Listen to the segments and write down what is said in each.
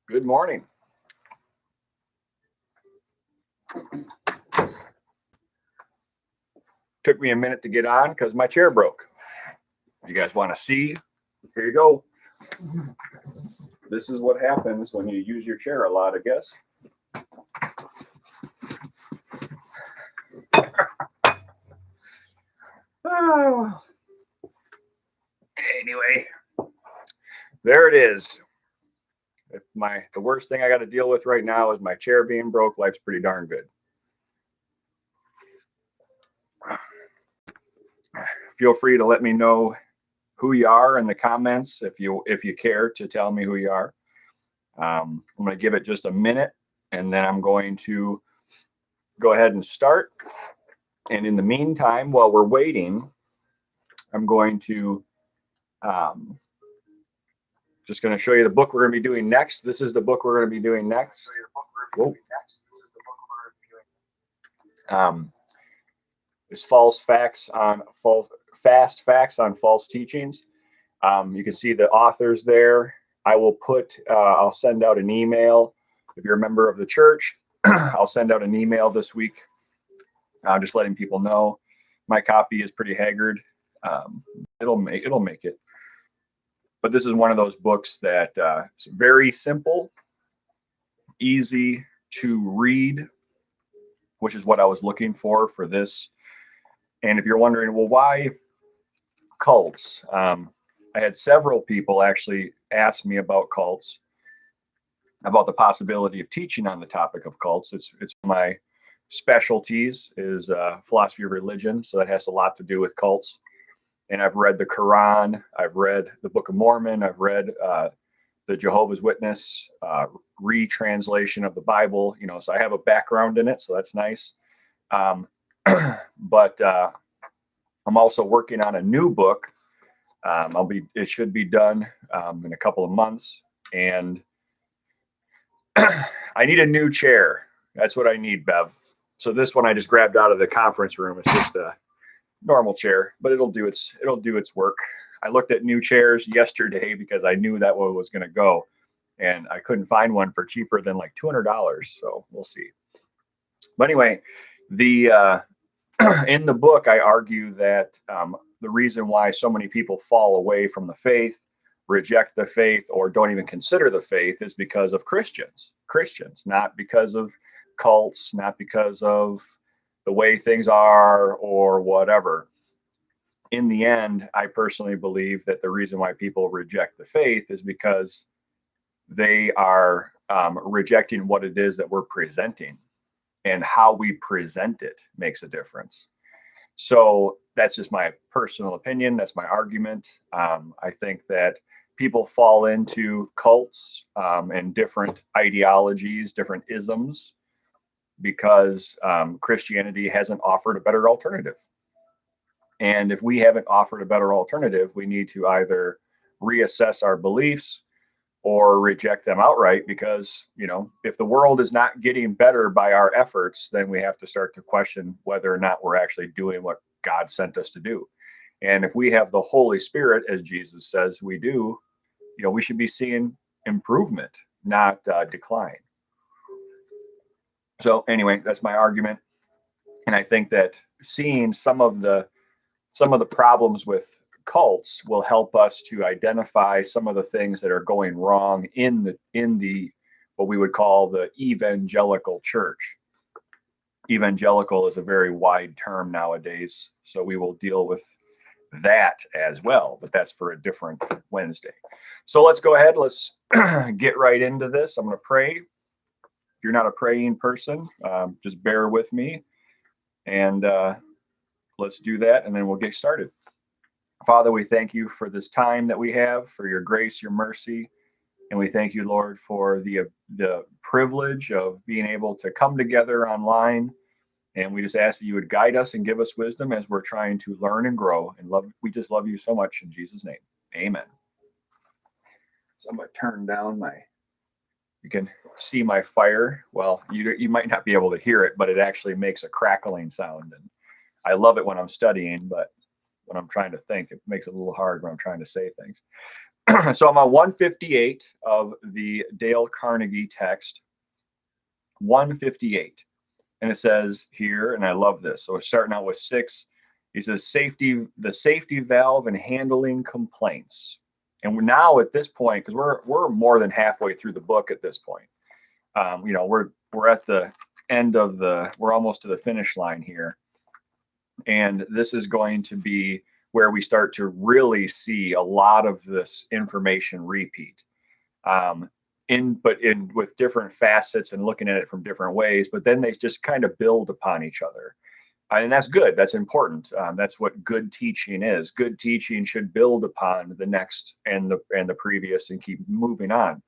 Good morning. Took me a minute to get on because my chair broke. You guys want to see? Here you go. This is what happens when you use your chair a lot, I guess. Oh. Anyway, there it is. The worst thing I got to deal with right now is my chair being broke. Life's pretty darn good. Feel free to let me know who you are in the comments if you care to tell me who you are. I'm going to give it just a minute, and then I'm going to go ahead and start. And in the meantime, while we're waiting, I'm going to just going to show you the book we're going to be doing next. This is the book we're going to be doing next. It's Fast Facts on False Teachings. You can see the authors there. I'll send out an email. If you're a member of the church, I'll send out an email this week. Just letting people know. My copy is pretty haggard. It'll make it. But this is one of those books that it's very simple, easy to read, which is what I was looking for this. And if you're wondering, well, why cults? I had several people actually ask me about cults, about the possibility of teaching on the topic of cults. It's my specialties is philosophy of religion, so that has a lot to do with cults. And I've read the Quran, I've read the Book of Mormon, I've read the Jehovah's Witness retranslation of the Bible. So I have a background in it, so that's nice. But I'm also working on a new book. It should be done in a couple of months, and I need a new chair. That's what I need, Bev. So this one I just grabbed out of the conference room. It's just a normal chair, but it'll do its work. I looked at new chairs yesterday because I knew that one was going to go, and I couldn't find one for cheaper than like $200. So we'll see. But anyway, in the book, I argue that the reason why so many people fall away from the faith, reject the faith, or don't even consider the faith is because of Christians, not because of cults, not because of the way things are or whatever. In the end, I personally believe that the reason why people reject the faith is because they are rejecting what it is that we're presenting, and how we present it makes a difference. So that's just my personal opinion. That's my argument. I think that people fall into cults and different ideologies, different isms, because Christianity hasn't offered a better alternative. And if we haven't offered a better alternative, we need to either reassess our beliefs or reject them outright, because, if the world is not getting better by our efforts, then we have to start to question whether or not we're actually doing what God sent us to do. And if we have the Holy Spirit, as Jesus says we do, we should be seeing improvement, not decline. So anyway, that's my argument. And I think that seeing some of the problems with cults will help us to identify some of the things that are going wrong in the what we would call the evangelical church. Evangelical is a very wide term nowadays, so we will deal with that as well, but that's for a different Wednesday. So let's go ahead. Let's get right into this. I'm going to pray. If you're not a praying person, just bear with me, and let's do that, and then we'll get started. Father, we thank you for this time that we have, for your grace, your mercy, and we thank you, Lord, for the privilege of being able to come together online. And we just ask that you would guide us and give us wisdom as we're trying to learn and grow and love. We just love you so much in Jesus' name. Amen. So I'm going to turn down you can see my fire. Well, you might not be able to hear it, but it actually makes a crackling sound. And I love it when I'm studying, but when I'm trying to think, it makes it a little hard when I'm trying to say things. So I'm on 158 of the Dale Carnegie text, 158. And it says here, and I love this. So we're starting out with 6. He says the safety valve and handling complaints. And we're now at this point, because we're more than halfway through the book at this point. We're at the end of we're almost to the finish line here. And this is going to be where we start to really see a lot of this information repeat. With different facets and looking at it from different ways, but then they just kind of build upon each other. And that's good. That's important. That's what good teaching is. Good teaching should build upon the next and the previous and keep moving on.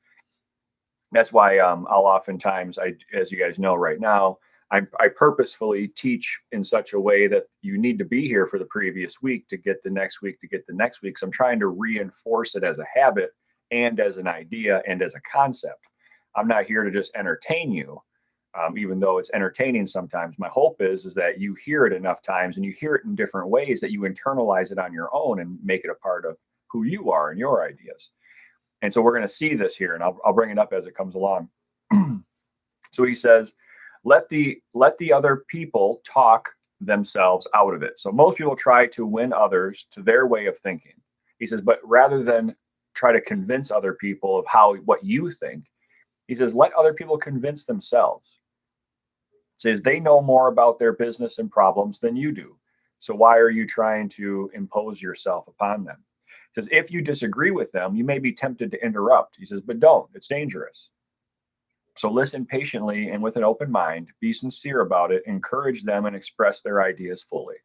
That's why I'll oftentimes, as you guys know right now, I purposefully teach in such a way that you need to be here for the previous week to get the next week to get the next week. So I'm trying to reinforce it as a habit and as an idea and as a concept. I'm not here to just entertain you, even though it's entertaining sometimes. My hope is that you hear it enough times and you hear it in different ways that you internalize it on your own and make it a part of who you are and your ideas. And so we're going to see this here, and I'll bring it up as it comes along. So he says, let the other people talk themselves out of it. So most people try to win others to their way of thinking. He says, but rather than try to convince other people of what you think, he says, let other people convince themselves. He says they know more about their business and problems than you do. So why are you trying to impose yourself upon them? He says, if you disagree with them, you may be tempted to interrupt. He says, but don't. It's dangerous. So listen patiently and with an open mind, be sincere about it, encourage them and express their ideas fully.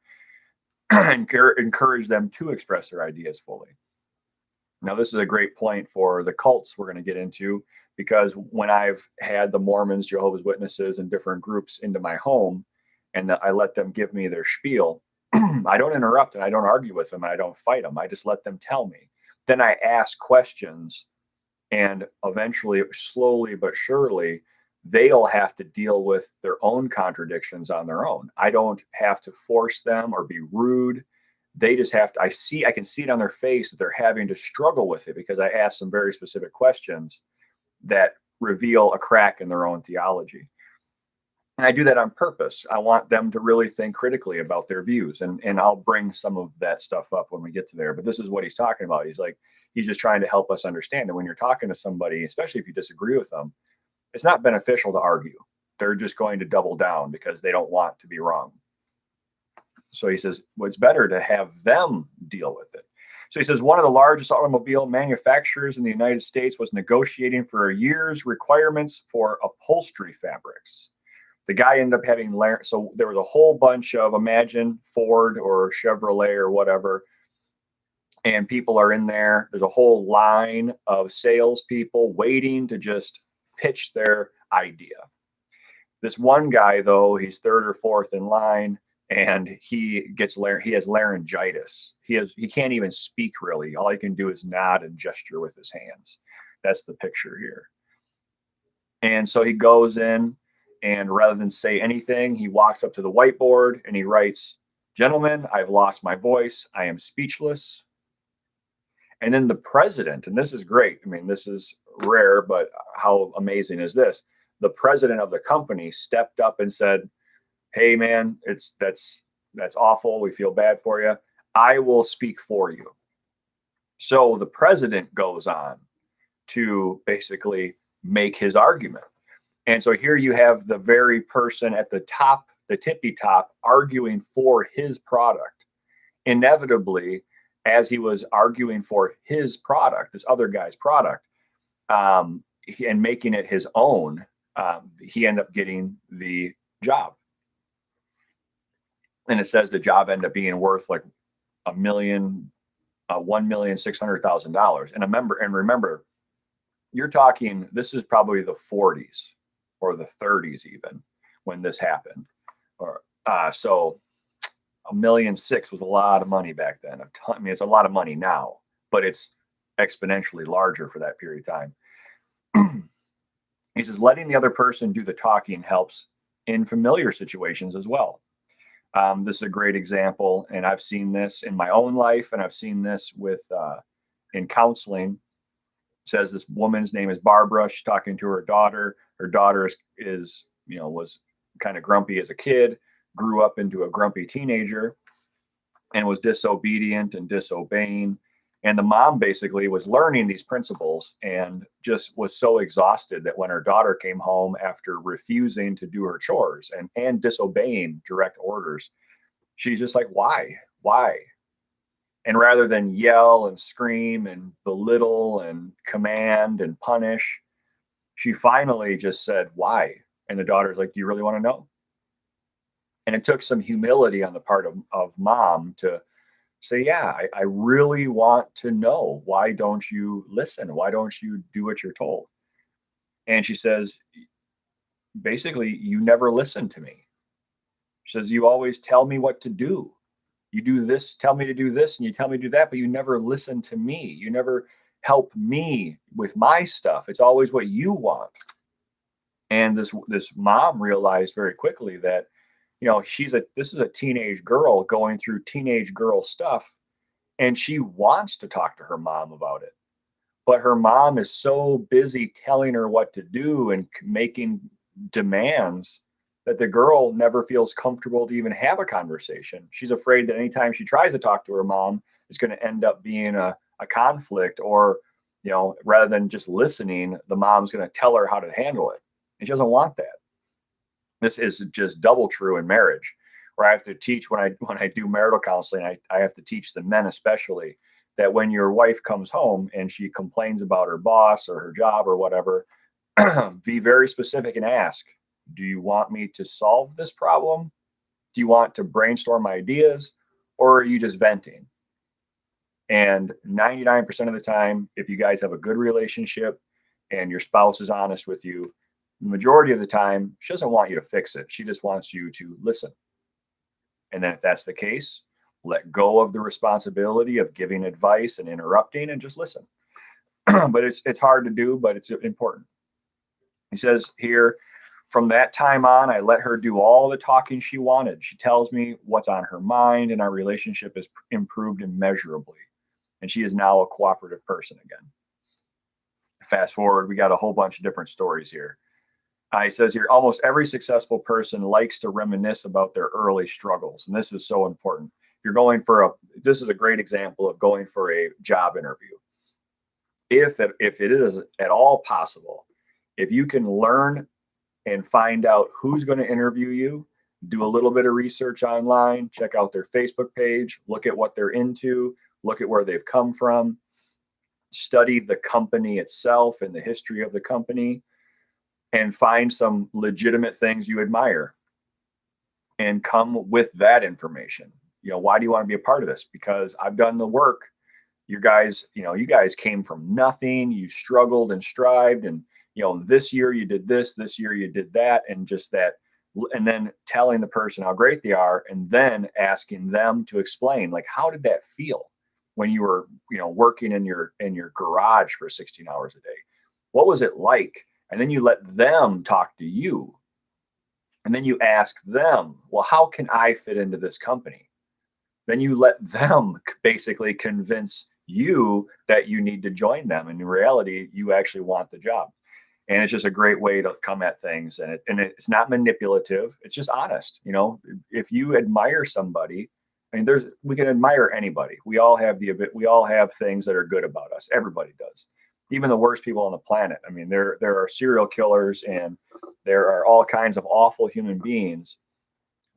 Encourage them to express their ideas fully. Now, this is a great point for the cults we're going to get into, because when I've had the Mormons, Jehovah's Witnesses, and different groups into my home, and I let them give me their spiel, I don't interrupt and I don't argue with them and I don't fight them. I just let them tell me. Then I ask questions, and eventually, slowly but surely, they'll have to deal with their own contradictions on their own. I don't have to force them or be rude. They just have to, I can see it on their face that they're having to struggle with it, because I ask some very specific questions that reveal a crack in their own theology. And I do that on purpose. I want them to really think critically about their views. And I'll bring some of that stuff up when we get to there. But this is what he's talking about. He's just trying to help us understand that when you're talking to somebody, especially if you disagree with them, it's not beneficial to argue. They're just going to double down because they don't want to be wrong. So he says, well, it's better to have them deal with it. So he says, one of the largest automobile manufacturers in the United States was negotiating for a year's requirements for upholstery fabrics. The guy ended up having, so there was a whole bunch of, imagine Ford or Chevrolet or whatever, and people are in there. There's a whole line of salespeople waiting to just pitch their idea. This one guy, though, he's third or fourth in line, and he has laryngitis. He can't even speak really. All he can do is nod and gesture with his hands. That's the picture here. And so he goes in, and rather than say anything, he walks up to the whiteboard and he writes, "Gentlemen, I've lost my voice. I am speechless." And then the president, and this is great. I mean, this is rare, but how amazing is this? The president of the company stepped up and said, "Hey, man, that's awful. We feel bad for you. I will speak for you." So the president goes on to basically make his argument. And so here you have the very person at the top, the tippy top, arguing for his product. Inevitably, as he was arguing for his product, this other guy's product, and making it his own, he ended up getting the job. And it says the job ended up being worth like $1,600,000. And remember, you're talking, this is probably the 40s or the 30s even when this happened. So $1.6 million was a lot of money back then. I mean, it's a lot of money now, but it's exponentially larger for that period of time. He says, letting the other person do the talking helps in familiar situations as well. This is a great example, and I've seen this in my own life, and I've seen this with in counseling. Says this woman's name is Barbara. She's talking to her daughter. Her daughter is was kind of grumpy as a kid, grew up into a grumpy teenager, and was disobedient and disobeying. And the mom basically was learning these principles and just was so exhausted that when her daughter came home after refusing to do her chores and disobeying direct orders, she's just like, why? Why? And rather than yell and scream and belittle and command and punish, she finally just said, why? And the daughter's like, do you really want to know? And it took some humility on the part of mom to say, yeah, I really want to know. Why don't you listen? Why don't you do what you're told? And she says, basically, you never listen to me. She says, you always tell me what to do. You do this, tell me to do this, and you tell me to do that, but you never listen to me. You never help me with my stuff. It's always what you want. And this mom realized very quickly that, this is a teenage girl going through teenage girl stuff, and she wants to talk to her mom about it. But her mom is so busy telling her what to do and making demands that the girl never feels comfortable to even have a conversation. She's afraid that anytime she tries to talk to her mom, it's going to end up being a conflict, or, rather than just listening, the mom's going to tell her how to handle it. And she doesn't want that. This is just double true in marriage, where I have to teach when I do marital counseling, I have to teach the men especially that when your wife comes home and she complains about her boss or her job or whatever, be very specific and ask, do you want me to solve this problem? Do you want to brainstorm ideas, or are you just venting? And 99% of the time, if you guys have a good relationship and your spouse is honest with you, the majority of the time, she doesn't want you to fix it. She just wants you to listen. And then if that's the case, let go of the responsibility of giving advice and interrupting and just listen. But it's hard to do, but it's important. He says here, from that time on, I let her do all the talking she wanted. She tells me what's on her mind, and our relationship has improved immeasurably. And she is now a cooperative person again. Fast forward, we got a whole bunch of different stories here. He says here, almost every successful person likes to reminisce about their early struggles. And this is so important. If you're this is a great example of going for a job interview. If it is at all possible, if you can learn and find out who's going to interview you, do a little bit of research online, check out their Facebook page, look at what they're into, look at where they've come from, study the company itself and the history of the company, and find some legitimate things you admire and come with that information. Why do you want to be a part of this? Because I've done the work. You guys came from nothing. You struggled and strived, and this year you did this year you did that, and just that. And then telling the person how great they are, and then asking them to explain, like, how did that feel when you were, working in your garage for 16 hours a day? What was it like? And then you let them talk to you. And then you ask them, well, how can I fit into this company? Then you let them basically convince you that you need to join them. And in reality, you actually want the job. And it's just a great way to come at things. And it's not manipulative. It's just honest. If you admire somebody, we can admire anybody. We all have things that are good about us. Everybody does. Even the worst people on the planet. There are serial killers and there are all kinds of awful human beings.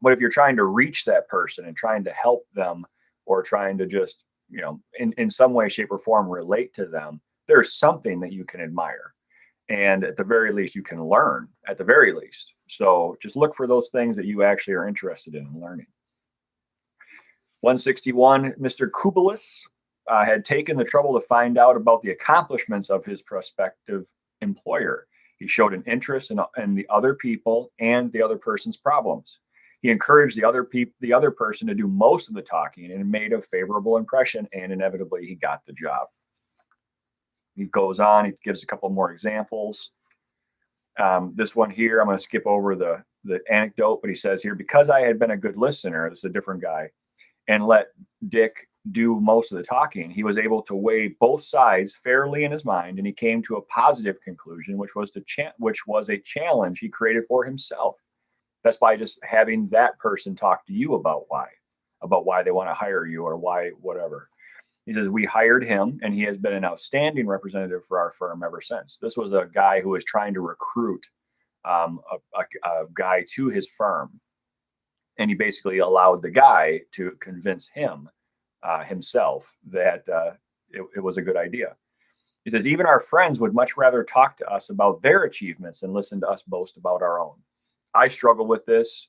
But if you're trying to reach that person and trying to help them, or trying to just, in some way, shape, or form relate to them, there's something that you can admire. And at the very least, you can learn at the very least. So just look for those things that you actually are interested in learning. 161, Mr. Kubelis had taken the trouble to find out about the accomplishments of his prospective employer. He showed an interest in the other people and the other person's problems. He encouraged the other person to do most of the talking and made a favorable impression, and inevitably he got the job. He goes on, he gives a couple more examples. This one here, I'm going to skip over the anecdote, but he says here, because I had been a good listener, this is a different guy, and let Dick do most of the talking. He was able to weigh both sides fairly in his mind, and he came to a positive conclusion, which was a challenge he created for himself. That's by just having that person talk to you about why they want to hire you or why whatever. He says, we hired him, and he has been an outstanding representative for our firm ever since. This was a guy who was trying to recruit a guy to his firm. And he basically allowed the guy to convince him himself that it was a good idea. He says, even our friends would much rather talk to us about their achievements than listen to us boast about our own. I struggle with this.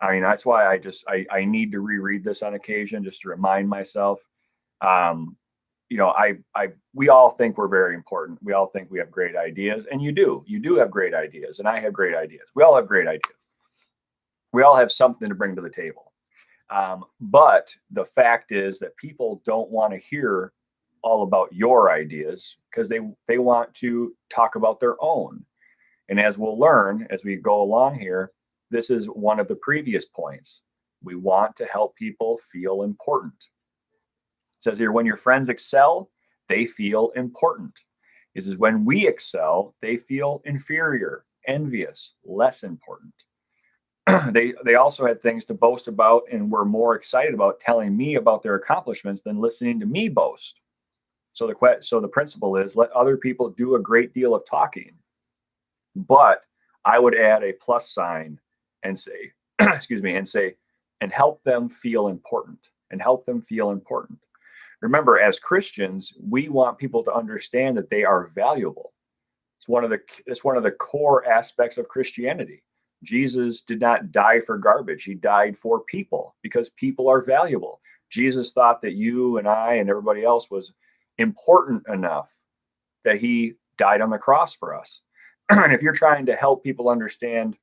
I mean, that's why I need to reread this on occasion just to remind myself. We all think we're very important. We all think we have great ideas, and you do have great ideas, and I have great ideas. We all have great ideas. We all have something to bring to the table. But the fact is that people don't want to hear all about your ideas because they want to talk about their own. And as we'll learn as we go along here, this is one of the previous points. We want to help people feel important. It says here, when your friends excel, they feel important. It says, when we excel, they feel inferior, envious, less important. They also had things to boast about and were more excited about telling me about their accomplishments than listening to me boast. So the principle is, let other people do a great deal of talking, but I would add a plus sign and say, and help them feel important, Remember, as Christians, we want people to understand that they are valuable. It's one of the core aspects of Christianity. Jesus did not die for garbage. He died for people because people are valuable. Jesus thought that you and I and everybody else was important enough that he died on the cross for us. And if you're trying to help people understand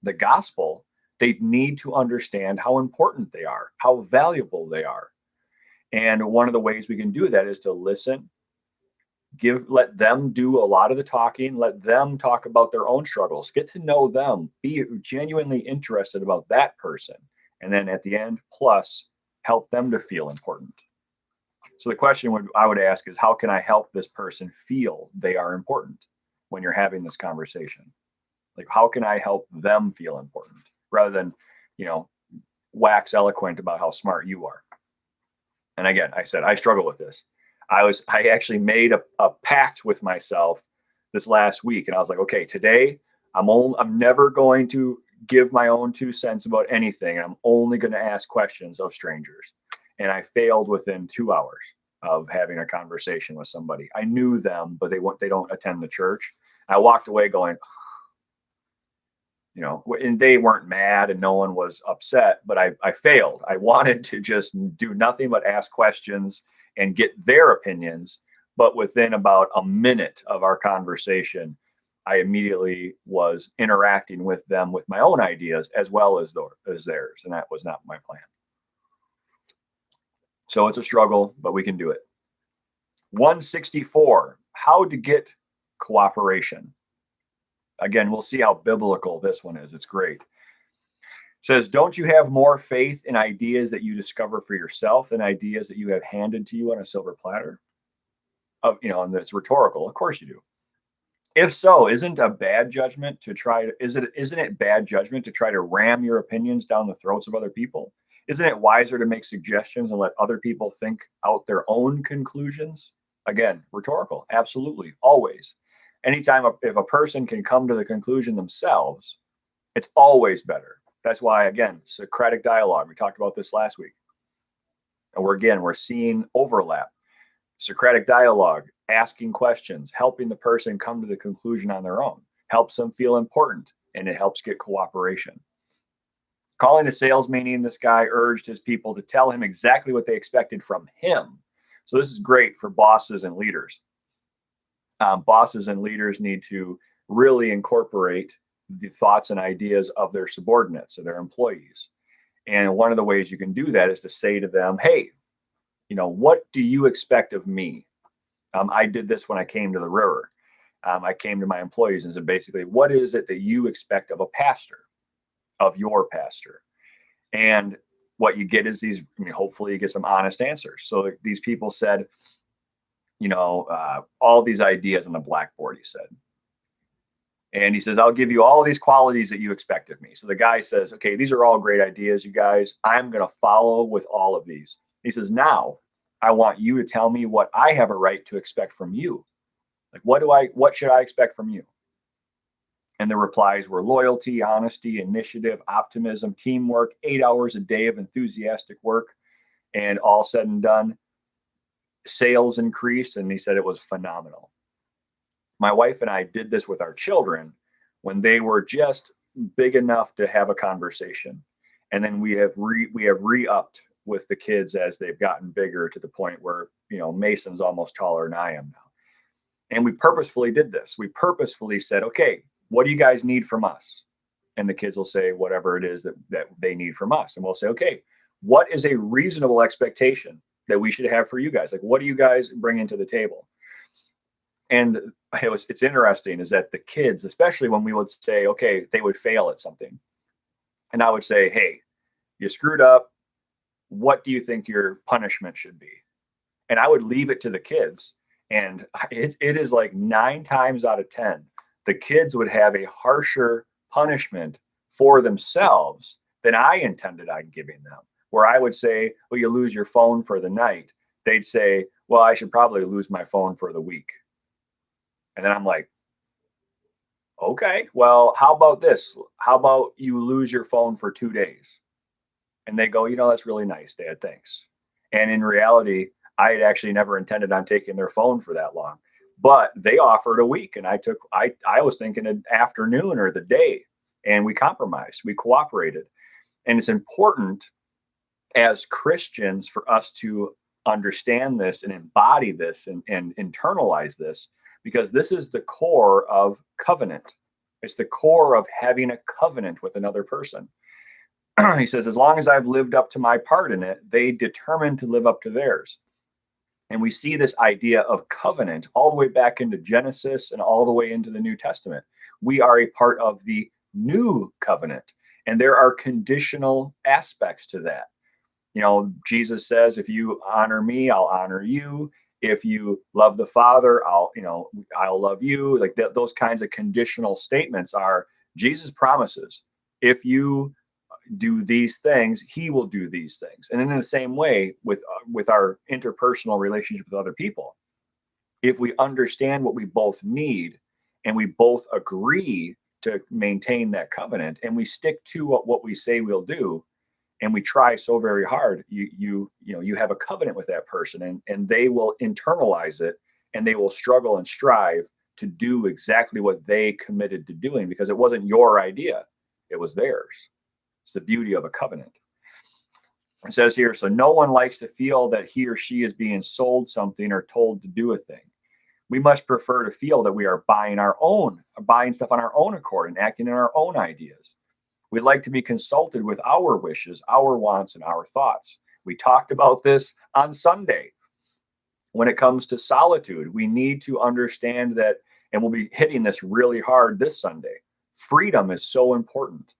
the gospel, they need to understand how important they are, how valuable they are. And one of the ways we can do that is to listen, let them do a lot of the talking, let them talk about their own struggles, get to know them, be genuinely interested about that person. And then at the end, plus help them to feel important. So the question I would ask is, how can I help this person feel they are important when you're having this conversation? Like, how can I help them feel important rather than, wax eloquent about how smart you are? And again, I said, I struggle with this. I actually made a pact with myself this last week. And I was like, okay, today I'm never going to give my own 2 cents about anything. I'm only going to ask questions of strangers. And I failed within 2 hours of having a conversation with somebody. I knew them, but they don't attend the church. I walked away going, and they weren't mad and no one was upset, but I failed. I wanted to just do nothing but ask questions and get their opinions. But within about a minute of our conversation, I immediately was interacting with them with my own ideas as well as theirs. And that was not my plan. So it's a struggle, but we can do it. 164, how to get cooperation. Again, we'll see how biblical this one is. It's great. It says, don't you have more faith in ideas that you discover for yourself than ideas that you have handed to you on a silver platter? And it's rhetorical. Of course you do. If so, isn't it bad judgment to try to ram your opinions down the throats of other people? Isn't it wiser to make suggestions and let other people think out their own conclusions? Again, rhetorical. Absolutely. Always. Anytime if a person can come to the conclusion themselves, it's always better. That's why, again, Socratic dialogue. We talked about this last week. And we're seeing overlap. Socratic dialogue, asking questions, helping the person come to the conclusion on their own, helps them feel important, and it helps get cooperation. Calling a sales meeting, this guy urged his people to tell him exactly what they expected from him. So this is great for bosses and leaders. Bosses and leaders need to really incorporate the thoughts and ideas of their subordinates, of their employees. And one of the ways you can do that is to say to them, hey, what do you expect of me? I did this when I came to the river. I came to my employees and said, basically, what is it that you expect of a pastor, of your pastor? And what you get is these, I mean, hopefully you get some honest answers. So these people said, all these ideas on the blackboard, he said. And he says, I'll give you all of these qualities that you expect of me. So the guy says, okay, these are all great ideas, you guys. I'm going to follow with all of these. He says, now I want you to tell me what I have a right to expect from you. Like, what should I expect from you? And the replies were loyalty, honesty, initiative, optimism, teamwork, 8 hours a day of enthusiastic work. And all said and done, sales increased. And he said it was phenomenal. My wife and I did this with our children when they were just big enough to have a conversation. And then we have re-upped with the kids as they've gotten bigger to the point where, Mason's almost taller than I am now. And we purposefully did this. We purposefully said, okay, what do you guys need from us? And the kids will say whatever it is that they need from us. And we'll say, okay, what is a reasonable expectation that we should have for you guys? Like, what do you guys bring into the table? And it's interesting is that the kids, especially when we would say, okay, they would fail at something. And I would say, hey, you screwed up. What do you think your punishment should be? And I would leave it to the kids. And it is like 9 times out of 10, the kids would have a harsher punishment for themselves than I intended on giving them. Where I would say, well, you lose your phone for the night. They'd say, well, I should probably lose my phone for the week. And then I'm like, okay, well, how about this? How about you lose your phone for 2 days? And they go, that's really nice, Dad, thanks. And in reality, I had actually never intended on taking their phone for that long, but they offered a week, and I was thinking an afternoon or the day, and we compromised, we cooperated. And it's important as Christians for us to understand this and embody this and internalize this, because this is the core of covenant. It's the core of having a covenant with another person. He says, as long as I've lived up to my part in it, they determined to live up to theirs. And we see this idea of covenant all the way back into Genesis and all the way into the New Testament. We are a part of the new covenant, and there are conditional aspects to that. Jesus says, if you honor me, I'll honor you. If you love the Father, I'll love you. Like those kinds of conditional statements are Jesus' promises. If you do these things, he will do these things. And in the same way with our interpersonal relationship with other people, if we understand what we both need and we both agree to maintain that covenant and we stick to what we say we'll do, and we try so very hard, you have a covenant with that person, and they will internalize it, and they will struggle and strive to do exactly what they committed to doing, because it wasn't your idea, it was theirs. It's the beauty of a covenant. It says here, so no one likes to feel that he or she is being sold something or told to do a thing. We much prefer to feel that we are buying stuff on our own accord and acting in our own ideas. We like to be consulted with our wishes, our wants, and our thoughts. We talked about this on Sunday. When it comes to solitude, we need to understand that, and we'll be hitting this really hard this Sunday. Freedom is so important.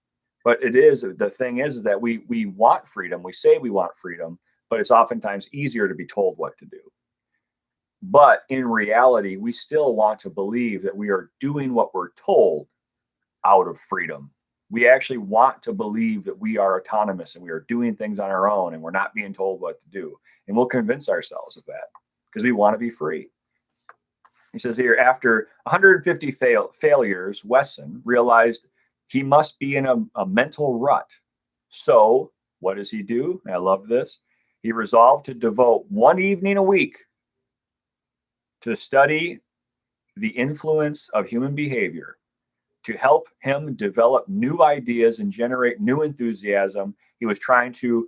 But the thing is that we want freedom. We say we want freedom, but it's oftentimes easier to be told what to do. But in reality, we still want to believe that we are doing what we're told out of freedom. We actually want to believe that we are autonomous and we are doing things on our own and we're not being told what to do. And we'll convince ourselves of that because we want to be free. He says here, after 150 failures, Wesson realized he must be in a mental rut. So what does he do? I love this. He resolved to devote 1 evening a week to study the influence of human behavior, to help him develop new ideas and generate new enthusiasm. He was trying to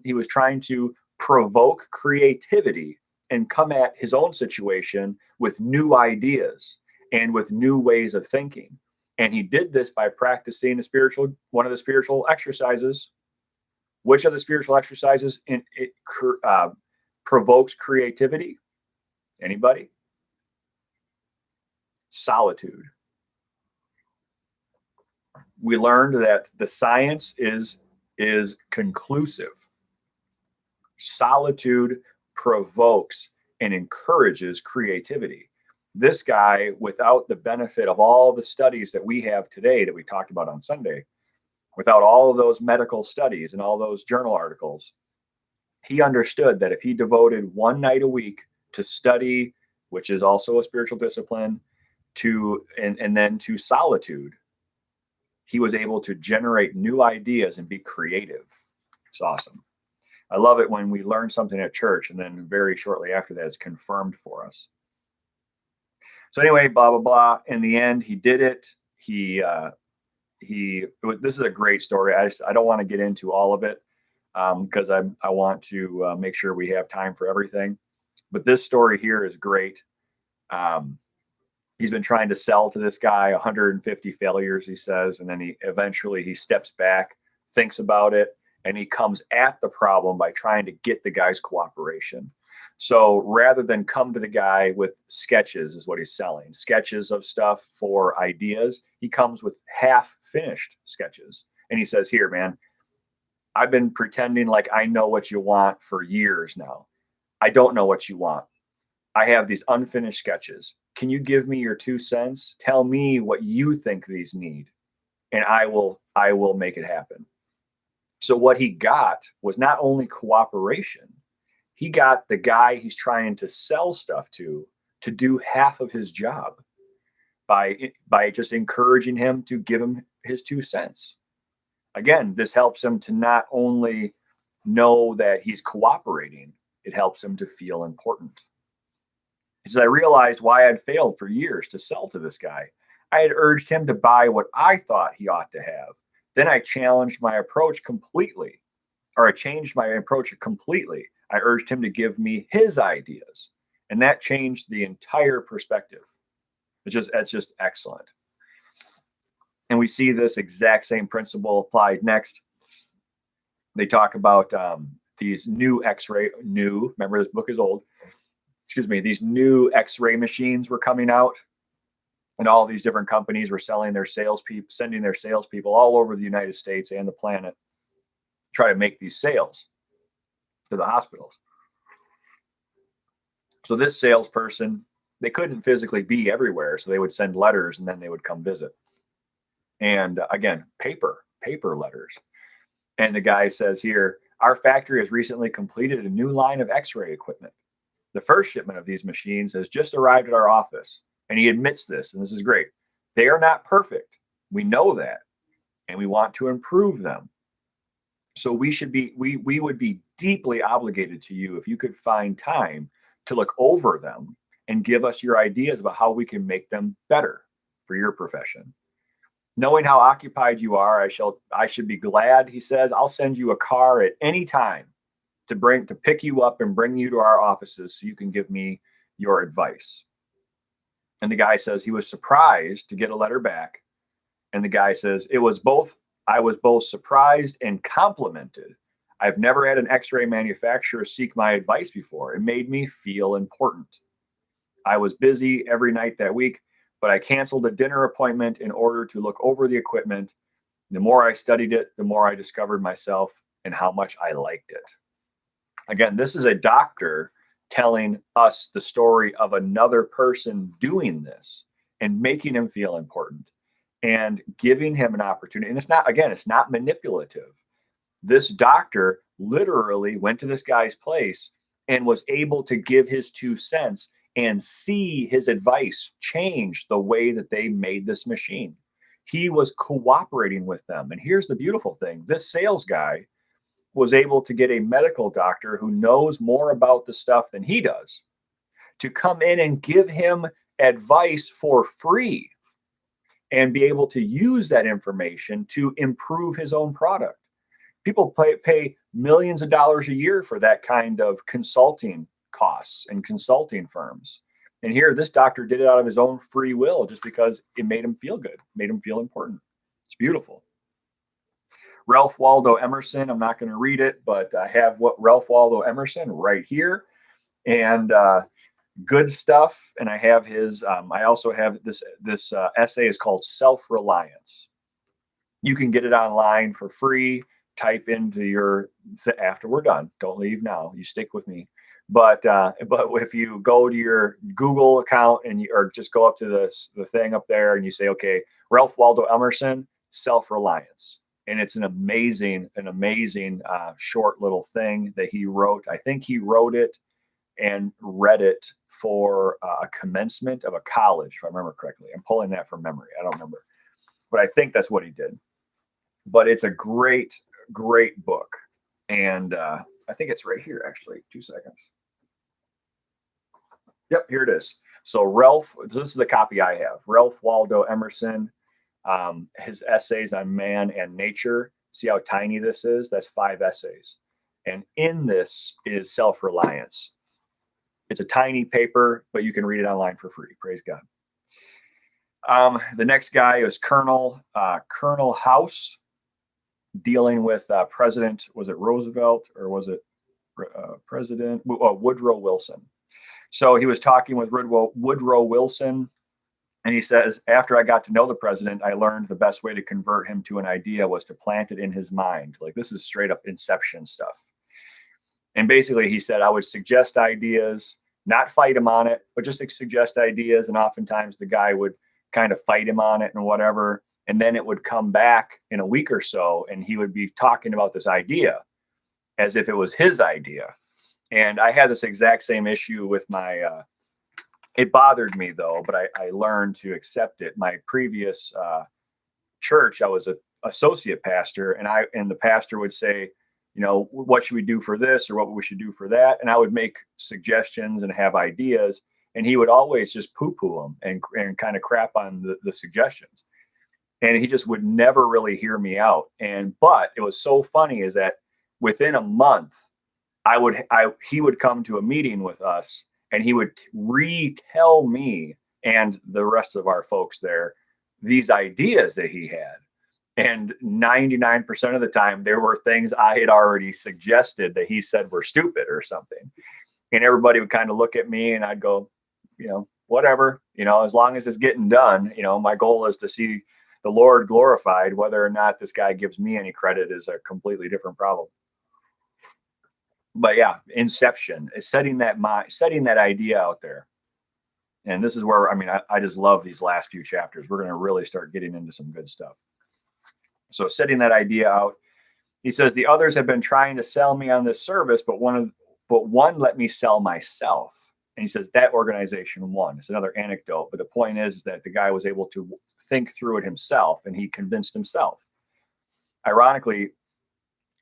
he was trying to provoke creativity and come at his own situation with new ideas and with new ways of thinking. And he did this by practicing one of the spiritual exercises. Which of the spiritual exercises provokes creativity? Anybody? Solitude. We learned that the science is is conclusive. Solitude provokes and encourages creativity. This guy, without the benefit of all the studies that we have today that we talked about on Sunday, without all of those medical studies and all those journal articles, he understood that if he devoted one night a week to study, which is also a spiritual discipline, and then to solitude, he was able to generate new ideas and be creative. It's awesome. I love it when we learn something at church and then very shortly after that it's confirmed for us. So anyway, blah, blah, blah. In the end, he did it. This is a great story. I don't want to get into all of it because I want to make sure we have time for everything. But this story here is great. He's been trying to sell to this guy 150 failures, he says, and then he eventually steps back, thinks about it, and he comes at the problem by trying to get the guy's cooperation. So rather than come to the guy with sketches, is what he's selling, sketches of stuff for ideas, he comes with half-finished sketches. And he says, here, man, I've been pretending like I know what you want for years now. I don't know what you want. I have these unfinished sketches. Can you give me your 2 cents? Tell me what you think these need, and I will make it happen. So what he got was not only cooperation, he got the guy he's trying to sell stuff to do half of his job by just encouraging him to give him his 2 cents. Again, this helps him to not only know that he's cooperating, it helps him to feel important. He says, I realized why I'd failed for years to sell to this guy. I had urged him to buy what I thought he ought to have. Then I changed my approach completely. I urged him to give me his ideas. And that changed the entire perspective. It's just excellent. And we see this exact same principle applied next. They talk about these new remember this book is old, these new X-ray machines were coming out. And all these different companies were sending their salespeople all over the United States and the planet, try to make these sales to the hospitals. So this salesperson, they couldn't physically be everywhere, so they would send letters and then they would come visit. And again, paper letters. And the guy says here, our factory has recently completed a new line of X-ray equipment. The first shipment of these machines has just arrived at our office. And he admits this, and this is great. They are not perfect. We know that. And we want to improve them. So we would be deeply obligated to you if you could find time to look over them and give us your ideas about how we can make them better for your profession. Knowing how occupied you are, I should be glad, he says, I'll send you a car at any time to pick you up and bring you to our offices so you can give me your advice. And the guy says he was surprised to get a letter back. And the guy says, I was both surprised and complimented. I've never had an X-ray manufacturer seek my advice before. It made me feel important. I was busy every night that week, but I canceled a dinner appointment in order to look over the equipment. The more I studied it, the more I discovered myself and how much I liked it. Again, this is a doctor telling us the story of another person doing this and making him feel important and giving him an opportunity. And it's not manipulative. This doctor literally went to this guy's place and was able to give his 2 cents and see his advice change the way that they made this machine. He was cooperating with them. And here's the beautiful thing. This sales guy was able to get a medical doctor who knows more about the stuff than he does to come in and give him advice for free and be able to use that information to improve his own product. People pay millions of dollars a year for that kind of consulting costs and consulting firms. And here, this doctor did it out of his own free will just because it made him feel good, made him feel important. It's beautiful. Ralph Waldo Emerson, I'm not going to read it, but I have what Ralph Waldo Emerson right here. And good stuff. And I have his, I also have this essay is called Self-Reliance. You can get it online for free. type into your, after we're done, don't leave now, you stick with me. But if you go to your Google account and or just go up to the thing up there and you say, okay, Ralph Waldo Emerson, Self-Reliance. And it's an amazing short little thing that he wrote. I think he wrote it and read it for a commencement of a college, if I remember correctly. I'm pulling that from memory. I don't remember, but I think that's what he did. But it's a great book. And I think it's right here, actually. 2 seconds. Yep, here it is. So this is the copy I have. Ralph Waldo Emerson, his essays on man and nature. See how tiny this is? That's 5 essays. And in this is Self-Reliance. It's a tiny paper, but you can read it online for free. Praise God. The next guy is Colonel House, dealing with President, was it Roosevelt or was it President Woodrow Wilson? So he was talking with Woodrow Wilson, and he says, after I got to know the president, I learned the best way to convert him to an idea was to plant it in his mind. Like, this is straight up Inception stuff. And basically he said, I would suggest ideas, not fight him on it, but just suggest ideas. And oftentimes the guy would kind of fight him on it and whatever. And then it would come back in a week or so, and he would be talking about this idea as if it was his idea. And I had this exact same issue with my, it bothered me though, but I learned to accept it. My previous church, I was an associate pastor, and the pastor would say, you know, what should we do for this or what we should do for that? And I would make suggestions and have ideas, and he would always just poo-poo them and kind of crap on the suggestions. And he just would never really hear me out. But it was so funny is that within a month, he would come to a meeting with us, and he would retell me and the rest of our folks there these ideas that he had. And 99% of the time, there were things I had already suggested that he said were stupid or something. And everybody would kind of look at me, and I'd go, you know, whatever, you know, as long as it's getting done, you know, my goal is to see the Lord glorified. Whether or not this guy gives me any credit is a completely different problem. But yeah, Inception is setting that idea out there. And this is where, I mean, I just love these last few chapters. We're going to really start getting into some good stuff. So setting that idea out, he says, the others have been trying to sell me on this service, but one let me sell myself. And he says that organization won. It's another anecdote, but the point is that the guy was able to think through it himself, and he convinced himself. Ironically,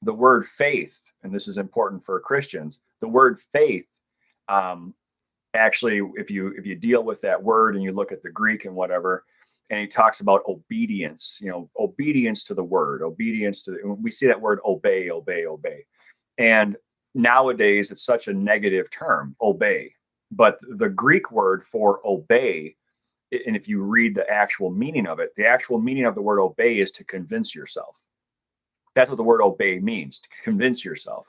the word faith, and this is important for Christians, the word faith, actually, if you deal with that word and you look at the Greek and whatever, and he talks about obedience, you know, obedience to the word, we see that word obey. And nowadays it's such a negative term, obey. But the Greek word for obey, and if you read the actual meaning of it, the actual meaning of the word obey is to convince yourself. That's what the word obey means, to convince yourself.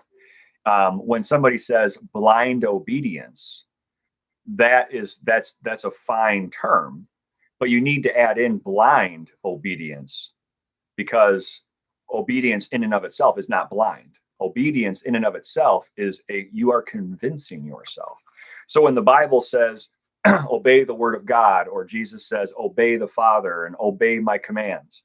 When somebody says blind obedience, that's a fine term, but you need to add in blind obedience, because obedience in and of itself is not blind. Obedience in and of itself is you are convincing yourself. So when the Bible says, obey the word of God, or Jesus says, obey the Father and obey my commands,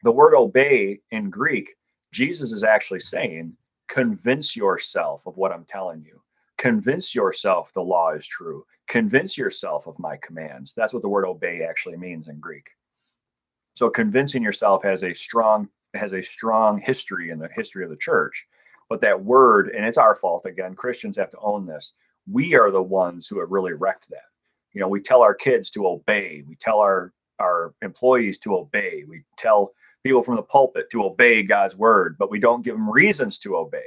the word obey in Greek, Jesus is actually saying, convince yourself of what I'm telling you. Convince yourself the law is true. Convince yourself of my commands. That's what the word obey actually means in Greek. So convincing yourself has a strong history in the history of the church. But that word, and it's our fault, again, Christians have to own this. We are the ones who have really wrecked that. You know, we tell our kids to obey. We tell our employees to obey. We tell people from the pulpit to obey God's word, but we don't give them reasons to obey.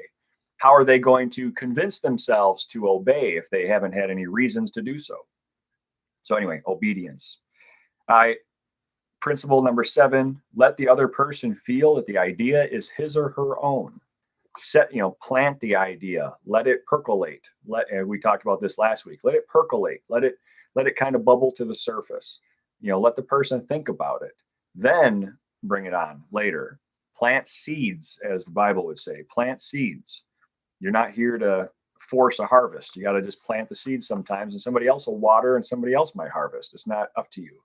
How are they going to convince themselves to obey if they haven't had any reasons to do so? So anyway, obedience. Principle number 7, let the other person feel that the idea is his or her own. Plant the idea, let it percolate. We talked about this last week. Let it percolate. Let it kind of bubble to the surface. Let the person think about it. Then bring it on later. Plant seeds, as the Bible would say. Plant seeds. You're not here to force a harvest. You got to just plant the seeds sometimes, and somebody else will water and somebody else might harvest. It's not up to you.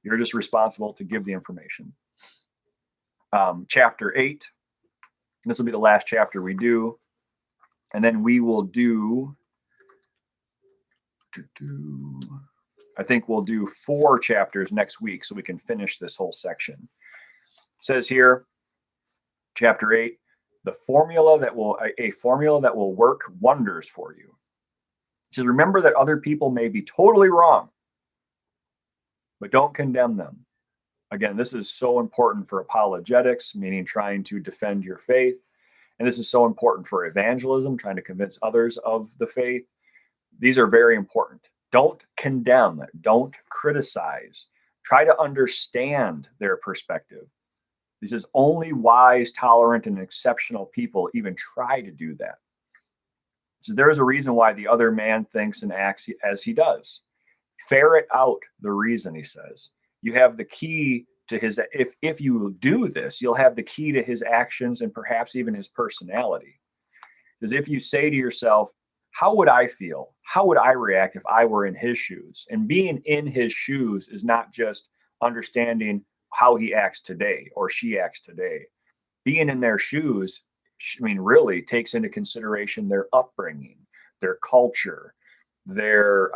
You're just responsible to give the information. Chapter 8. This will be the last chapter we do. And then we will do, I think we'll do 4 chapters next week so we can finish this whole section. It says here, chapter 8, a formula that will work wonders for you. It says, remember that other people may be totally wrong, but don't condemn them. Again, this is so important for apologetics, meaning trying to defend your faith. And this is so important for evangelism, trying to convince others of the faith. These are very important. Don't condemn. Don't criticize. Try to understand their perspective. This is only wise, tolerant, and exceptional people even try to do that. So there is a reason why the other man thinks and acts as he does. Ferret out the reason, he says. You have the key to his, if you do this, you'll have the key to his actions and perhaps even his personality. Because if you say to yourself, how would I feel? How would I react if I were in his shoes? And being in his shoes is not just understanding how he acts today or she acts today. Being in their shoes, really takes into consideration their upbringing, their culture, their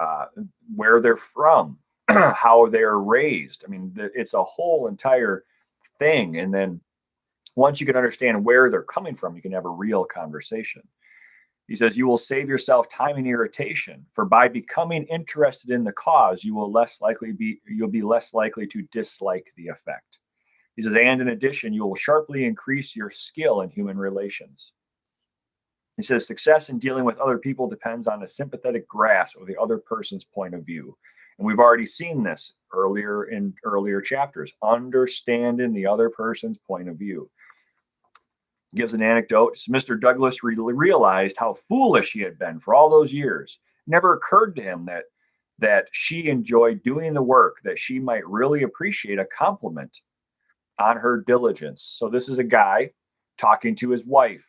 where they're from, how they're raised. It's a whole entire thing. And then once you can understand where they're coming from, you can have a real conversation. He says, you will save yourself time and irritation, for by becoming interested in the cause, you'll be less likely to dislike the effect. He says, and in addition, you will sharply increase your skill in human relations. He says, success in dealing with other people depends on a sympathetic grasp of the other person's point of view. And we've already seen this in earlier chapters, understanding the other person's point of view. He gives an anecdote. Mr. Douglas realized how foolish he had been for all those years. It never occurred to him that she enjoyed doing the work, that she might really appreciate a compliment on her diligence. So this is a guy talking to his wife,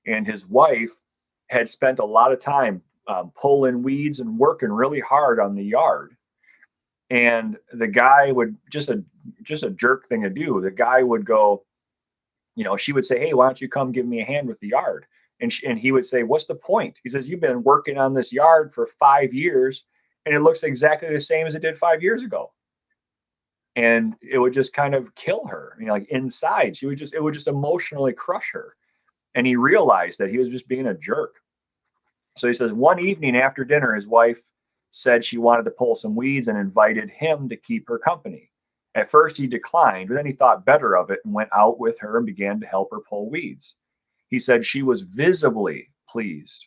and his wife had spent a lot of time pulling weeds and working really hard on the yard. And the guy would, just a jerk thing to do, the guy would go, she would say, hey, why don't you come give me a hand with the yard? And he would say, what's the point? He says, you've been working on this yard for 5 years and it looks exactly the same as it did 5 years ago. And it would just kind of kill her, like inside. It would just emotionally crush her. And he realized that he was just being a jerk. So he says, one evening after dinner, his wife said she wanted to pull some weeds and invited him to keep her company. At first he declined, but then he thought better of it and went out with her and began to help her pull weeds. He said she was visibly pleased,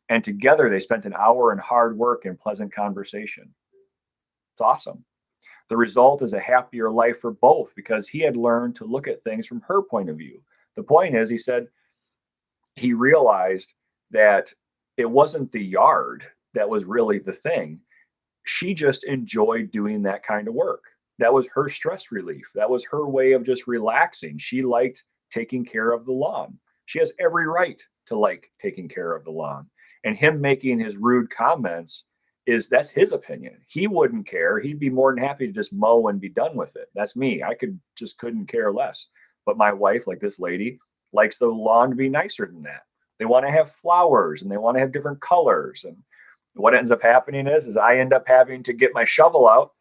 and together they spent an hour in hard work and pleasant conversation. It's awesome. The result is a happier life for both because he had learned to look at things from her point of view. The point is, he said, he realized that it wasn't the yard that was really the thing. She just enjoyed doing that kind of work. That was her stress relief. That was her way of just relaxing. She liked taking care of the lawn. She has every right to like taking care of the lawn. And him making his rude comments that's his opinion. He wouldn't care. He'd be more than happy to just mow and be done with it. That's me. I couldn't care less. But my wife, like this lady, likes the lawn to be nicer than that. They want to have flowers and they want to have different colors. And what ends up happening is I end up having to get my shovel out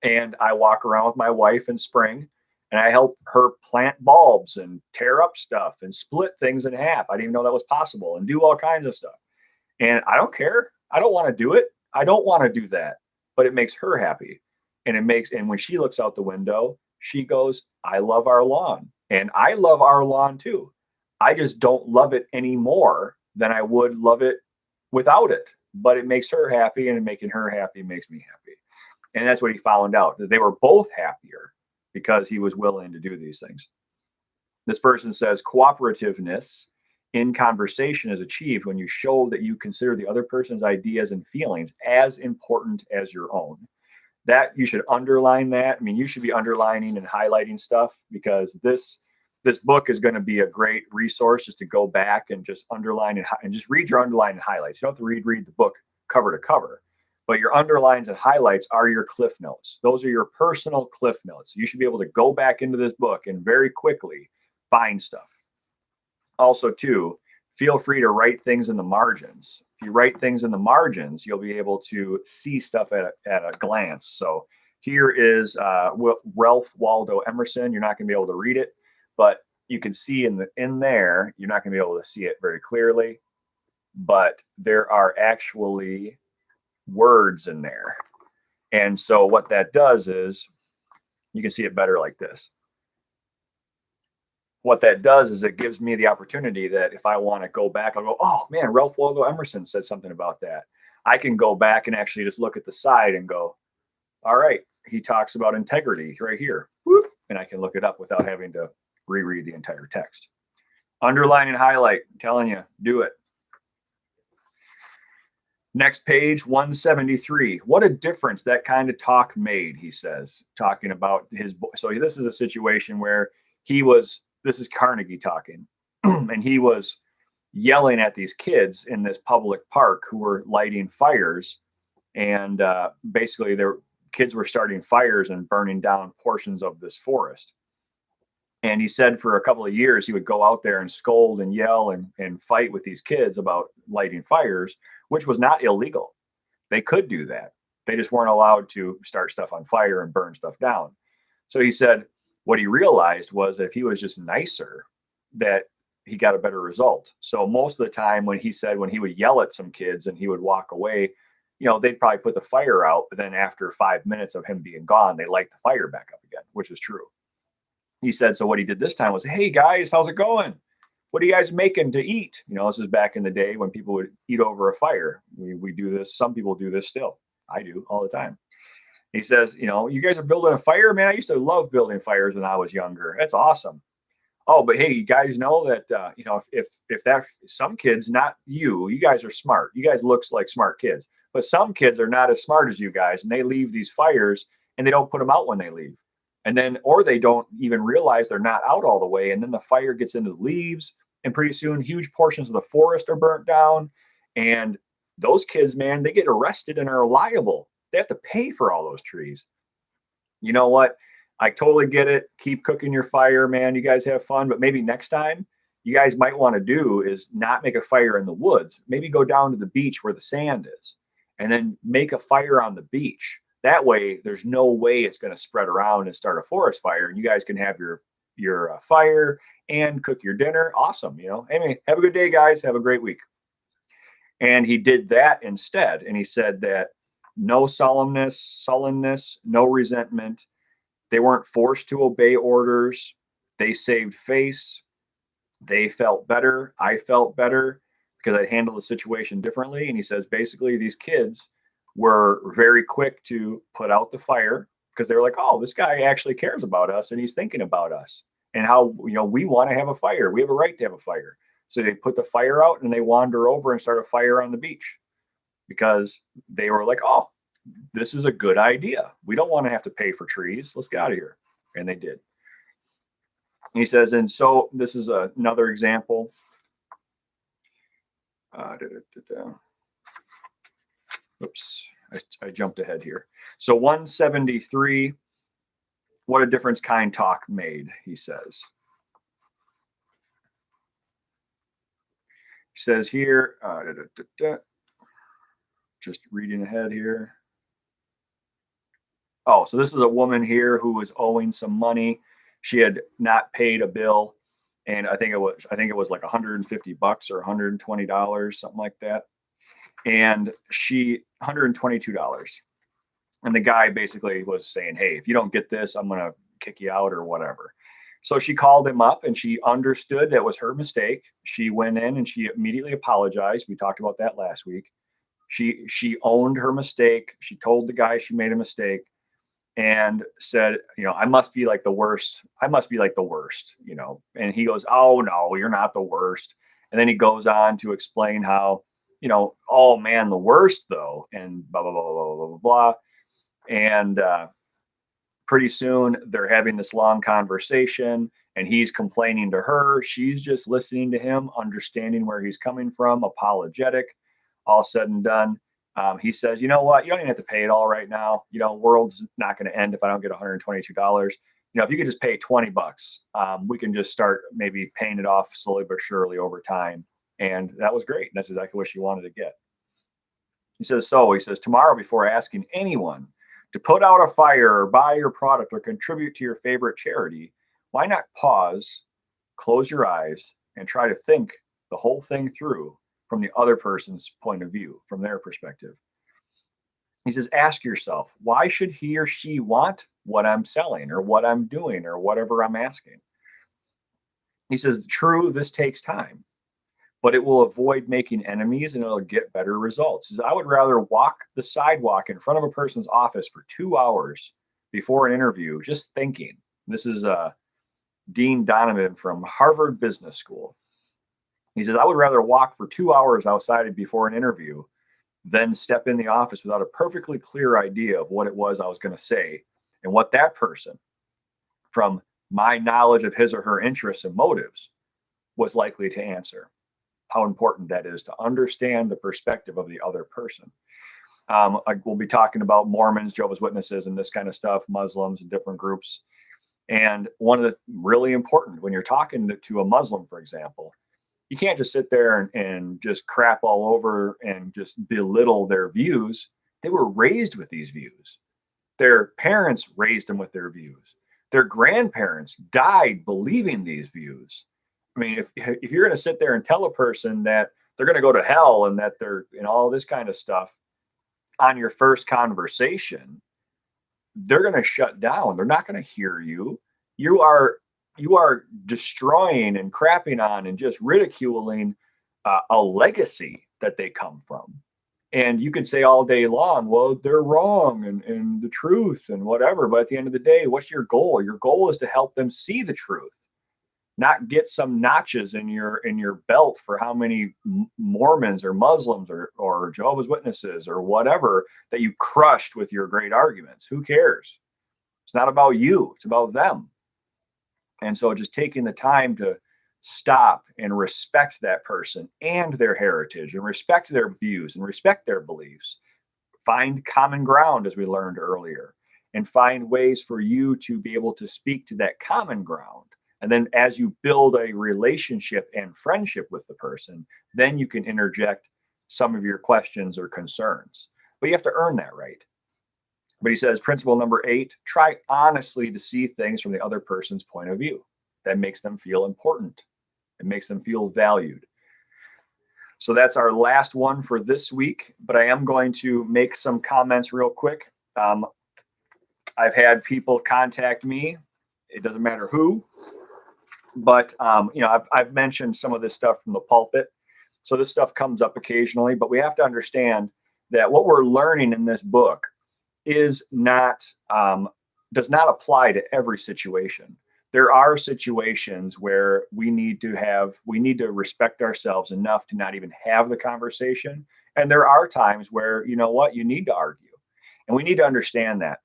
and I walk around with my wife in spring and I help her plant bulbs and tear up stuff and split things in half. I didn't even know that was possible, and do all kinds of stuff. And I don't care. I don't want to do it. I don't want to do that, but it makes her happy. And when she looks out the window, she goes, I love our lawn. And I love our lawn too. I just don't love it any more than I would love it without it. But it makes her happy, and making her happy makes me happy. And that's what he found out, that they were both happier because he was willing to do these things. This person says cooperativeness in conversation is achieved when you show that you consider the other person's ideas and feelings as important as your own. That you should underline that. You should be underlining and highlighting stuff, because this this book is going to be a great resource just to go back and just underline and just read your underline and highlights. You don't have to read the book cover to cover, but your underlines and highlights are your cliff notes. Those are your personal cliff notes. You should be able to go back into this book and very quickly find stuff. Also, too, feel free to write things in the margins. If you write things in the margins, you'll be able to see stuff at a glance. So here is Ralph Waldo Emerson. You're not going to be able to read it, but you can see in there, you're not going to be able to see it very clearly, but there are actually words in there. And so what that does is, you can see it better like this. What that does is it gives me the opportunity that if I want to go back, I'll go, oh man, Ralph Waldo Emerson said something about that. I can go back and actually just look at the side and go, all right, he talks about integrity right here. Whoop, and I can look it up without having to reread the entire text. Underline and highlight, I'm telling you, do it. Next page, 173. What a difference that kind of talk made, he says, talking about his boy. So this is a situation where this is Carnegie talking, and he was yelling at these kids in this public park who were lighting fires. And basically their kids were starting fires and burning down portions of this forest. And he said for a couple of years, he would go out there and scold and yell and fight with these kids about lighting fires, which was not illegal. They could do that. They just weren't allowed to start stuff on fire and burn stuff down. So he said what he realized was that if he was just nicer, that he got a better result. So most of the time when he would yell at some kids and he would walk away, they'd probably put the fire out, but then after 5 minutes of him being gone, they light the fire back up again, which is true. He said, so what he did this time was, hey guys, how's it going? What are you guys making to eat? This is back in the day when people would eat over a fire. We do this. Some people do this still. I do all the time. He says, you guys are building a fire? Man, I used to love building fires when I was younger. That's awesome. Oh, but hey, you guys know that, if that, some kids, not you guys are smart. You guys look like smart kids, but some kids are not as smart as you guys, and they leave these fires and they don't put them out when they leave. And then, or they don't even realize they're not out all the way. And then the fire gets into the leaves, and pretty soon huge portions of the forest are burnt down. And those kids, man, they get arrested and are liable. They have to pay for all those trees. You know what? I totally get it. Keep cooking your fire, man. You guys have fun. But maybe next time you guys might want to do is not make a fire in the woods. Maybe go down to the beach where the sand is and then make a fire on the beach. That way, there's no way it's going to spread around and start a forest fire. And you guys can have your fire and cook your dinner. Awesome. Anyway, have a good day, guys. Have a great week. And he did that instead. And he said that no sullenness, no resentment. They weren't forced to obey orders. They saved face. They felt better. I felt better because I handled the situation differently. And he says, basically, these kids were very quick to put out the fire because they were like, oh, this guy actually cares about us and he's thinking about us and how, we want to have a fire. We have a right to have a fire. So they put the fire out and they wander over and start a fire on the beach because they were like, oh, this is a good idea. We don't want to have to pay for trees. Let's get out of here. And they did. He says, and so this is another example. Oops, I jumped ahead here. So 173, what a difference kind talk made, he says. He says here, just reading ahead here. Oh, so this is a woman here who was owing some money. She had not paid a bill, and I think it was like $150 or $120, something like that. And $122. And the guy basically was saying, hey, if you don't get this, I'm going to kick you out or whatever. So she called him up and she understood that was her mistake. She went in and she immediately apologized. We talked about that last week. She owned her mistake. She told the guy she made a mistake and said, I must be like the worst. I must be like the worst, And he goes, oh, no, you're not the worst. And then he goes on to explain how, oh man, the worst though, and blah, blah, blah, blah, blah, blah, blah. And pretty soon they're having this long conversation and he's complaining to her. She's just listening to him, understanding where he's coming from, apologetic. All said and done, he says, you know what? You don't even have to pay it all right now. World's not going to end if I don't get $122. If you could just pay $20, we can just start maybe paying it off slowly but surely over time. And that was great. That's exactly what she wanted to get. He says, tomorrow, before asking anyone to put out a fire or buy your product or contribute to your favorite charity, why not pause, close your eyes, and try to think the whole thing through from the other person's point of view, from their perspective. He says, ask yourself, why should he or she want what I'm selling or what I'm doing or whatever I'm asking? He says, true, this takes time, but it will avoid making enemies and it'll get better results. He says, I would rather walk the sidewalk in front of a person's office for 2 hours before an interview, just thinking. This is Dean Donovan from Harvard Business School. He says, I would rather walk for 2 hours outside before an interview than step in the office without a perfectly clear idea of what it was I was going to say and what that person, from my knowledge of his or her interests and motives, was likely to answer. How important that is to understand the perspective of the other person. We'll be talking about Mormons, Jehovah's Witnesses, and this kind of stuff, Muslims and different groups. And one of the really important, when you're talking to a Muslim, for example, you can't just sit there and just crap all over and just belittle their views. They were raised with these views. Their parents raised them with their views. Their grandparents died believing these views. I mean, if you're going to sit there and tell a person that they're going to go to hell and that they're all this kind of stuff on your first conversation, they're going to shut down. They're not going to hear you. You are destroying and crapping on and just ridiculing a legacy that they come from. And you can say all day long, well, they're wrong and the truth and whatever. But at the end of the day, what's your goal? Your goal is to help them see the truth, not get some notches in your belt for how many Mormons or Muslims or Jehovah's Witnesses or whatever that you crushed with your great arguments. Who cares? It's not about you. It's about them. And so just taking the time to stop and respect that person and their heritage and respect their views and respect their beliefs, find common ground, as we learned earlier, and find ways for you to be able to speak to that common ground. And then as you build a relationship and friendship with the person, then you can interject some of your questions or concerns. But you have to earn that right. But he says, principle number 8, try honestly to see things from the other person's point of view. That makes them feel important. It makes them feel valued. So that's our last one for this week, but I am going to make some comments real quick. I've had people contact me. It doesn't matter who, but I've mentioned some of this stuff from the pulpit. So this stuff comes up occasionally, but we have to understand that what we're learning in this book is not does not apply to every situation. There are situations where we need to respect ourselves enough to not even have the conversation. And there are times where, you need to argue. And we need to understand that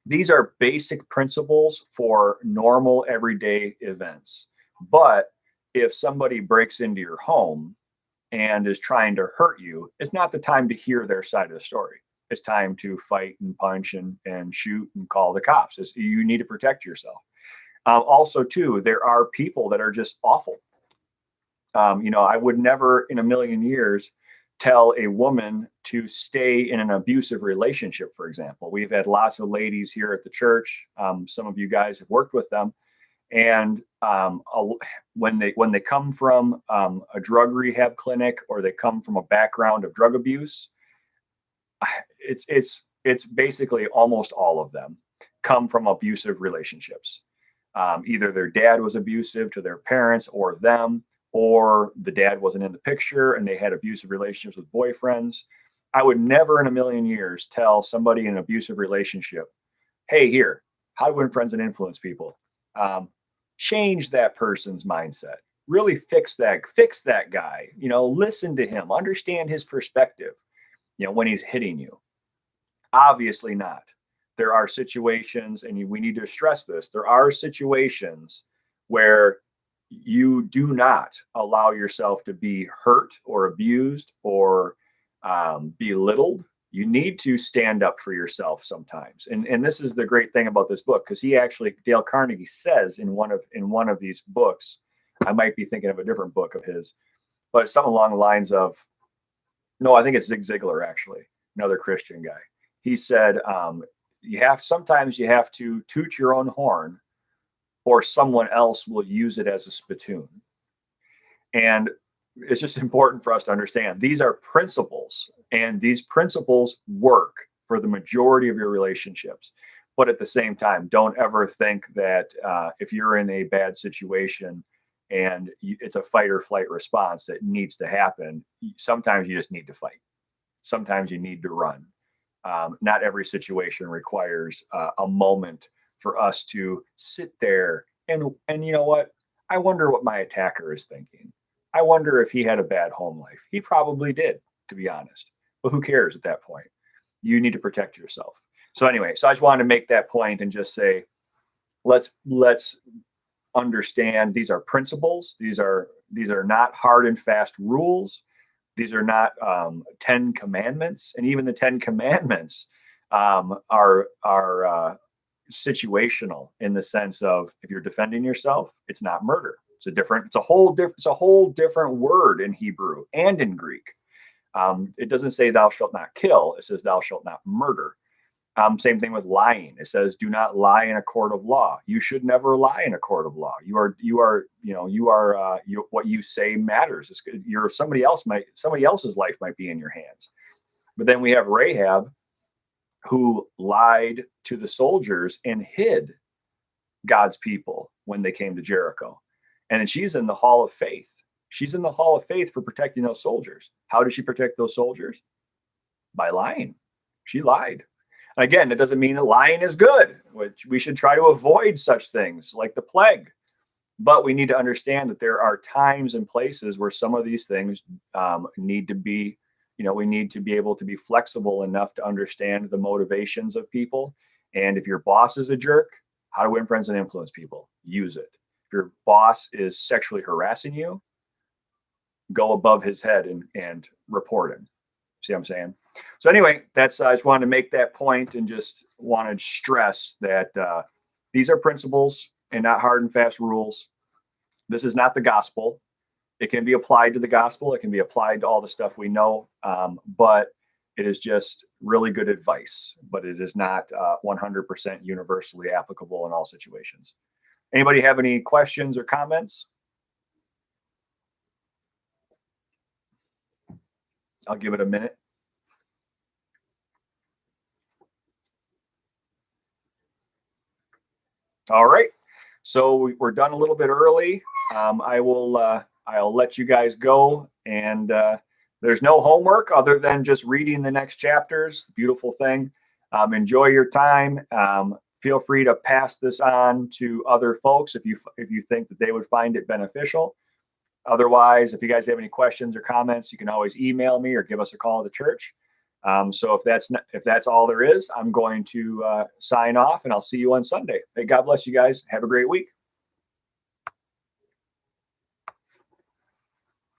these are basic principles for normal everyday events. But if somebody breaks into your home and is trying to hurt you, it's not the time to hear their side of the story. It's time to fight and punch and shoot and call the cops. You need to protect yourself. Also, too, there are people that are just awful. I would never in a million years tell a woman to stay in an abusive relationship, for example. We've had lots of ladies here at the church. Some of you guys have worked with them. And when they come from a drug rehab clinic or they come from a background of drug abuse, it's basically almost all of them come from abusive relationships. Either their dad was abusive to their parents or them, or the dad wasn't in the picture and they had abusive relationships with boyfriends. I would never in a million years tell somebody in an abusive relationship, hey, here, how to win friends and influence people. Change that person's mindset. Really fix that guy. Listen to him, understand his perspective, when he's hitting you. Obviously not. There are situations, and we need to stress this, there are situations where you do not allow yourself to be hurt or abused or belittled. You need to stand up for yourself sometimes. And this is the great thing about this book, because Dale Carnegie says in one of these books, I might be thinking of a different book of his, but something along the lines of, no, I think it's Zig Ziglar, actually, another Christian guy. He said, sometimes you have to toot your own horn, or someone else will use it as a spittoon. And it's just important for us to understand these are principles, and these principles work for the majority of your relationships. But at the same time, don't ever think that if you're in a bad situation and it's a fight or flight response that needs to happen, sometimes you just need to fight. Sometimes you need to run. Not every situation requires a moment for us to sit there and you know what? I wonder what my attacker is thinking. I wonder if he had a bad home life. He probably did, to be honest. But who cares at that point? You need to protect yourself. So anyway, I just wanted to make that point and just say, let's understand these are principles. These are not hard and fast rules. These are not 10 commandments, and even the 10 commandments are situational in the sense of, if you're defending yourself, it's not murder. It's a whole different word in Hebrew and in Greek. It doesn't say thou shalt not kill. It says thou shalt not murder. Same thing with lying. It says do not lie in a court of law. You should never lie in a court of law. What you say matters. Somebody else's life might be in your hands. But then we have Rahab, who lied to the soldiers and hid God's people when they came to Jericho. And then she's in the hall of faith. She's in the hall of faith for protecting those soldiers. How did she protect those soldiers? By lying. She lied. And again, it doesn't mean that lying is good, which we should try to avoid such things like the plague. But we need to understand that there are times and places where some of these things need to be, we need to be able to be flexible enough to understand the motivations of people. And if your boss is a jerk, how to win friends and influence people? Use it. If your boss is sexually harassing you, go above his head and report him. See what I'm saying? So anyway, I just wanted to make that point and just wanted to stress that these are principles and not hard and fast rules. This is not the gospel. It can be applied to the gospel. It can be applied to all the stuff we know, but it is just really good advice. But it is not 100% universally applicable in all situations. Anybody have any questions or comments? I'll give it a minute. All right. So we're done a little bit early. I'll let you guys go. And there's no homework other than just reading the next chapters. Beautiful thing. Enjoy your time. Feel free to pass this on to other folks if you think that they would find it beneficial. Otherwise, if you guys have any questions or comments, you can always email me or give us a call at the church. So if that's all there is, I'm going to sign off, and I'll see you on Sunday. Hey, God bless you guys. Have a great week.